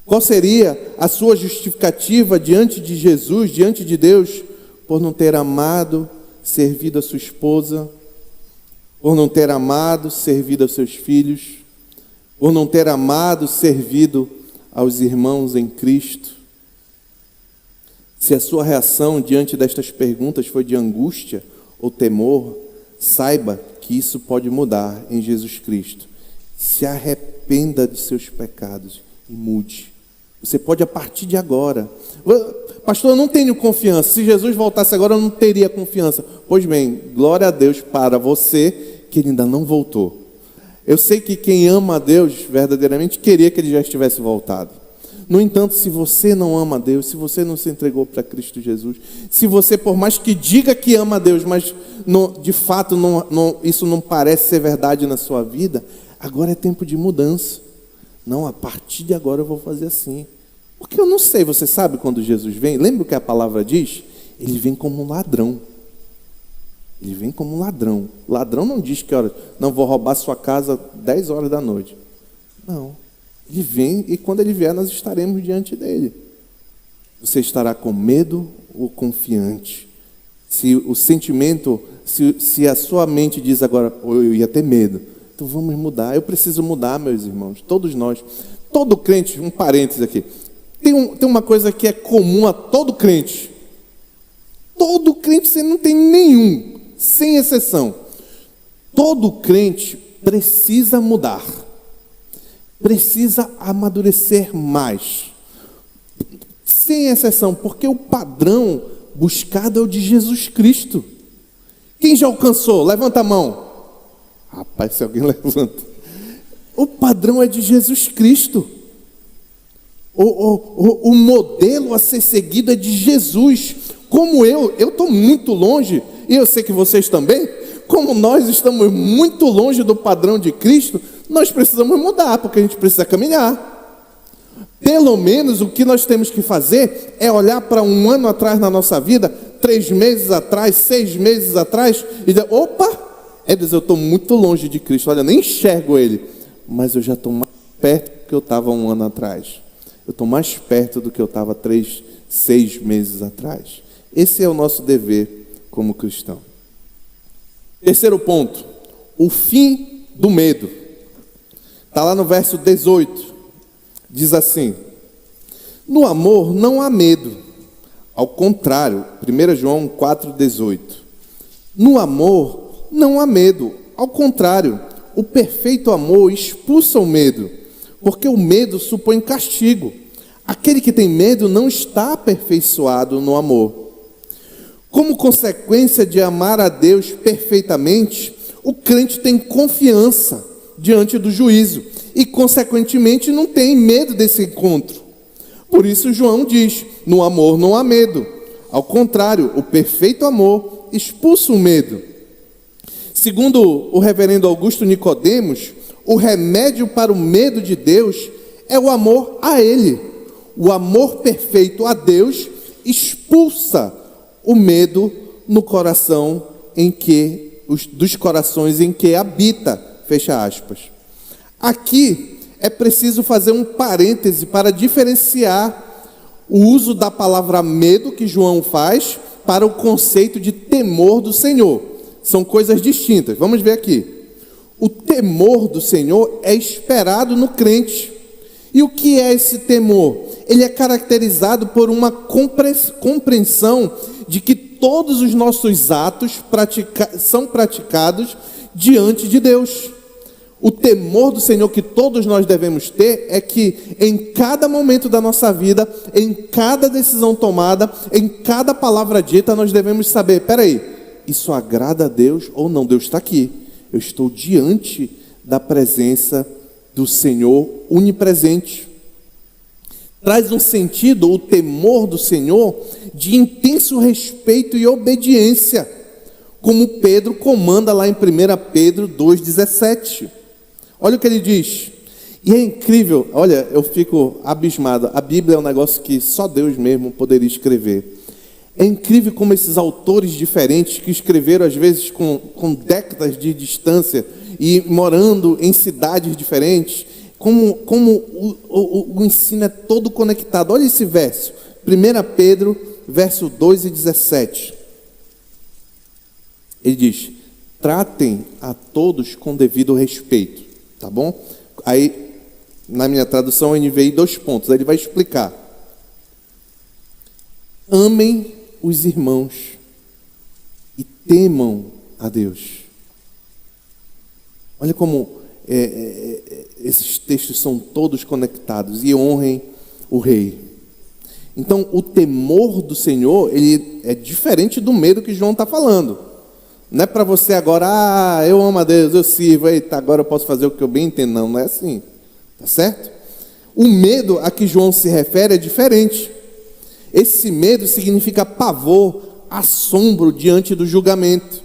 Qual seria a sua justificativa diante de Jesus, diante de Deus, por não ter amado, servido a sua esposa, por não ter amado, servido aos seus filhos, por não ter amado, servido aos irmãos em Cristo? Se a sua reação diante destas perguntas foi de angústia ou temor, saiba que isso pode mudar em Jesus Cristo. Se arrependa de seus pecados e mude. Você pode a partir de agora. Pastor, eu não tenho confiança. Se Jesus voltasse agora, eu não teria confiança. Pois bem, glória a Deus para você que ele ainda não voltou. Eu sei que quem ama a Deus verdadeiramente queria que ele já estivesse voltado. No entanto, se você não ama a Deus, se você não se entregou para Cristo Jesus, se você, por mais que diga que ama a Deus, mas de fato isso não parece ser verdade na sua vida, agora é tempo de mudança. Não, a partir de agora eu vou fazer assim. Porque eu não sei, você sabe quando Jesus vem? Lembra o que a palavra diz? Ele vem como um ladrão. Ele vem como um ladrão. O ladrão não diz que, olha, não vou roubar sua casa 10 horas da noite. Não. Ele vem e quando ele vier nós estaremos diante dele. Você estará com medo ou confiante? Se o sentimento, se a sua mente diz agora, eu ia ter medo. Então vamos mudar. Eu preciso mudar, meus irmãos. Todos nós. Todo crente, um parênteses aqui. Tem uma coisa que é comum a todo crente. Todo crente, você não tem nenhum, sem exceção. Todo crente precisa mudar. Precisa amadurecer mais. Sem exceção, porque o padrão buscado é o de Jesus Cristo. Quem já alcançou? Levanta a mão. Rapaz, se alguém levanta. O padrão é de Jesus Cristo. O modelo a ser seguido é de Jesus. Como eu estou muito longe, e eu sei que vocês também, como nós estamos muito longe do padrão de Cristo, nós precisamos mudar, porque a gente precisa caminhar. Pelo menos o que nós temos que fazer é olhar para um ano atrás na nossa vida, 3 meses atrás, 6 meses atrás, e dizer, opa, eu estou muito longe de Cristo, olha, nem enxergo Ele, mas eu já estou mais perto do que eu estava um ano atrás. Eu estou mais perto do que eu estava 3, 6 meses atrás. Esse é o nosso dever como cristão. Terceiro ponto, o fim do medo. Está lá no verso 18. Diz assim: no amor não há medo. Ao contrário, 1 João 4,18. No amor não há medo. Ao contrário, o perfeito amor expulsa o medo, porque o medo supõe castigo. Aquele que tem medo não está aperfeiçoado no amor. Como consequência de amar a Deus perfeitamente, o crente tem confiança diante do juízo e, consequentemente, não tem medo desse encontro. Por isso João diz, no amor não há medo. Ao contrário, o perfeito amor expulsa o medo. Segundo o reverendo Augusto Nicodemos, o remédio para o medo de Deus é o amor a Ele. O amor perfeito a Deus expulsa o medo no coração dos corações em que habita, fecha aspas. Aqui é preciso fazer um parêntese para diferenciar o uso da palavra medo que João faz para o conceito de temor do Senhor. São coisas distintas. Vamos ver aqui. O temor do Senhor é esperado no crente. E o que é esse temor? Ele é caracterizado por uma compreensão de que todos os nossos atos são praticados diante de Deus. O temor do Senhor que todos nós devemos ter é que em cada momento da nossa vida, em cada decisão tomada, em cada palavra dita, nós devemos saber, peraí, isso agrada a Deus ou não? Deus está aqui. Eu estou diante da presença do Senhor onipresente. Traz um sentido, o temor do Senhor, de intenso respeito e obediência, como Pedro comanda lá em 1 Pedro 2,17. Olha o que ele diz. E é incrível, olha, eu fico abismado. A Bíblia é um negócio que só Deus mesmo poderia escrever. É incrível como esses autores diferentes, que escreveram às vezes com décadas de distância e morando em cidades diferentes, como o ensino é todo conectado. Olha esse verso, 1 Pedro, verso 2 e 17. Ele diz: tratem a todos com devido respeito, tá bom? Aí, na minha tradução, eu NVI 2 pontos, aí ele vai explicar. Amem os irmãos e temam a Deus. Olha como esses textos são todos conectados. E honrem o rei. Então, o temor do Senhor, ele é diferente do medo que João está falando. Não é para você agora, eu amo a Deus, eu sirvo, eita, agora eu posso fazer o que eu bem entendo. Não, não é assim. Tá certo? O medo a que João se refere é diferente. Esse medo significa pavor, assombro diante do julgamento,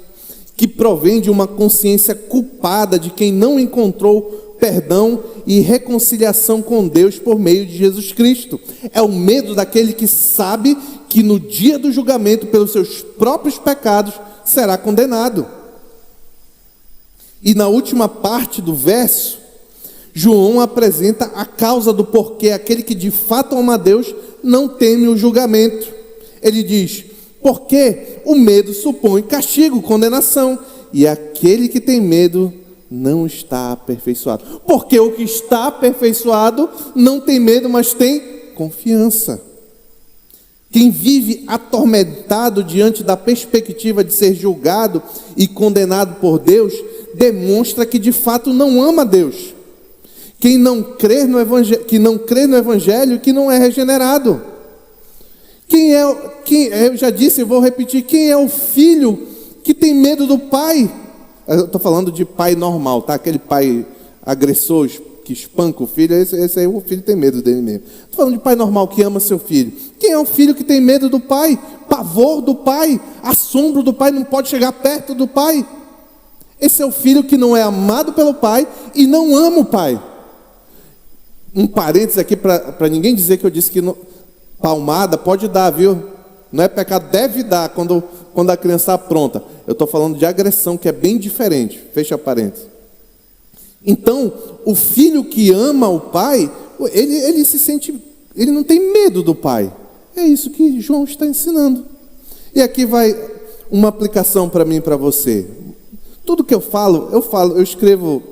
que provém de uma consciência culpada de quem não encontrou perdão e reconciliação com Deus por meio de Jesus Cristo. É o medo daquele que sabe que no dia do julgamento, pelos seus próprios pecados, será condenado. E na última parte do verso, João apresenta a causa do porquê aquele que de fato ama a Deus não teme o julgamento. Ele diz: porque o medo supõe castigo, condenação, e aquele que tem medo não está aperfeiçoado. Porque o que está aperfeiçoado não tem medo, mas tem confiança. Quem vive atormentado diante da perspectiva de ser julgado e condenado por Deus, demonstra que de fato não ama a Deus. Quem não crê no Evangelho, que não é regenerado. Eu já disse, eu vou repetir, quem é o filho que tem medo do pai? Eu estou falando de pai normal, tá? Aquele pai agressor, que espanca o filho, esse aí o filho tem medo dele mesmo. Estou falando de pai normal que ama seu filho. Quem é o filho que tem medo do pai? Pavor do pai, assombro do pai, não pode chegar perto do pai. Esse é o filho que não é amado pelo pai e não ama o pai. Um parênteses aqui para ninguém dizer que eu disse que palmada pode dar, viu? Não é pecado, deve dar quando a criança está pronta. Eu estou falando de agressão, que é bem diferente. Fecha parênteses. Então, o filho que ama o pai, ele se sente, ele não tem medo do pai. É isso que João está ensinando. E aqui vai uma aplicação para mim e para você. Tudo que eu escrevo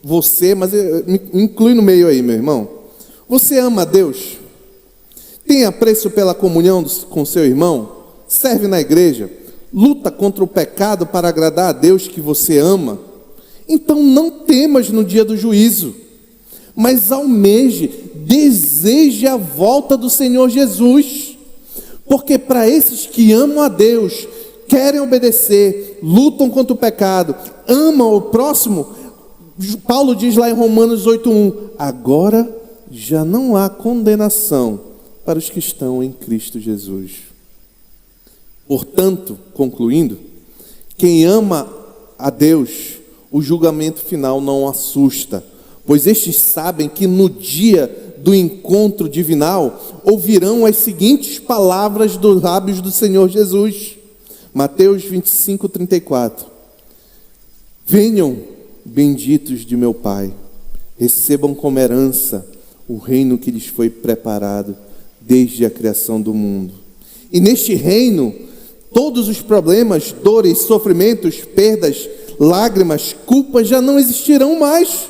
você, mas me inclui no meio aí, meu irmão. Você ama a Deus? Tem apreço pela comunhão com seu irmão? Serve na igreja? Luta contra o pecado para agradar a Deus que você ama? Então não temas no dia do juízo, mas almeje, deseje a volta do Senhor Jesus. Porque para esses que amam a Deus, querem obedecer, lutam contra o pecado, amam o próximo, Paulo diz lá em Romanos 8:1, agora já não há condenação para os que estão em Cristo Jesus. Portanto, concluindo, quem ama a Deus, o julgamento final não assusta, pois estes sabem que no dia do encontro divinal ouvirão as seguintes palavras dos lábios do Senhor Jesus. Mateus 25:34. Venham, benditos de meu Pai, recebam como herança o reino que lhes foi preparado desde a criação do mundo. E neste reino, todos os problemas, dores, sofrimentos, perdas, lágrimas, culpas já não existirão mais.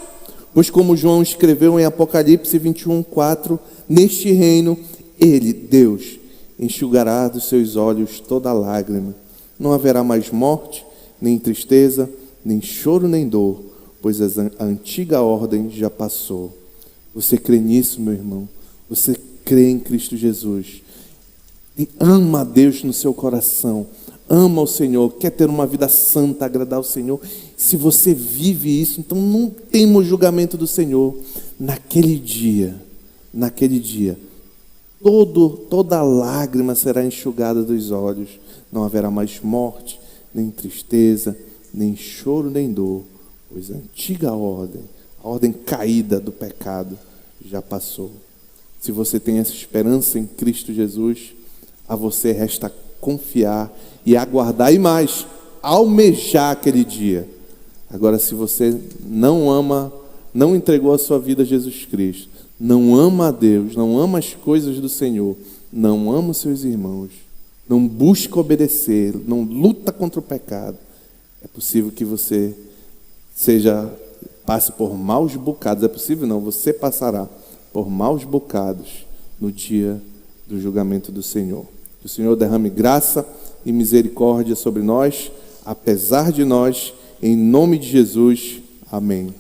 Pois como João escreveu em Apocalipse 21:4, neste reino, Ele, Deus, enxugará dos seus olhos toda lágrima. Não haverá mais morte, nem tristeza, nem choro, nem dor, pois a antiga ordem já passou. Você crê nisso, meu irmão? Você crê em Cristo Jesus? E ama a Deus no seu coração, ama o Senhor, quer ter uma vida santa, agradar ao Senhor. Se você vive isso, então não tema o julgamento do Senhor. Naquele dia, toda lágrima será enxugada dos olhos. Não haverá mais morte, nem tristeza, nem choro, nem dor, pois a antiga ordem, a ordem caída do pecado, já passou. Se você tem essa esperança em Cristo Jesus, a você resta confiar e aguardar, e mais, almejar aquele dia. Agora, se você não ama, não entregou a sua vida a Jesus Cristo, não ama a Deus, não ama as coisas do Senhor, não ama os seus irmãos, não busca obedecer, não luta contra o pecado, é possível que você passe por maus bocados. É possível não, você passará por maus bocados no dia do julgamento do Senhor. Que o Senhor derrame graça e misericórdia sobre nós, apesar de nós, em nome de Jesus. Amém.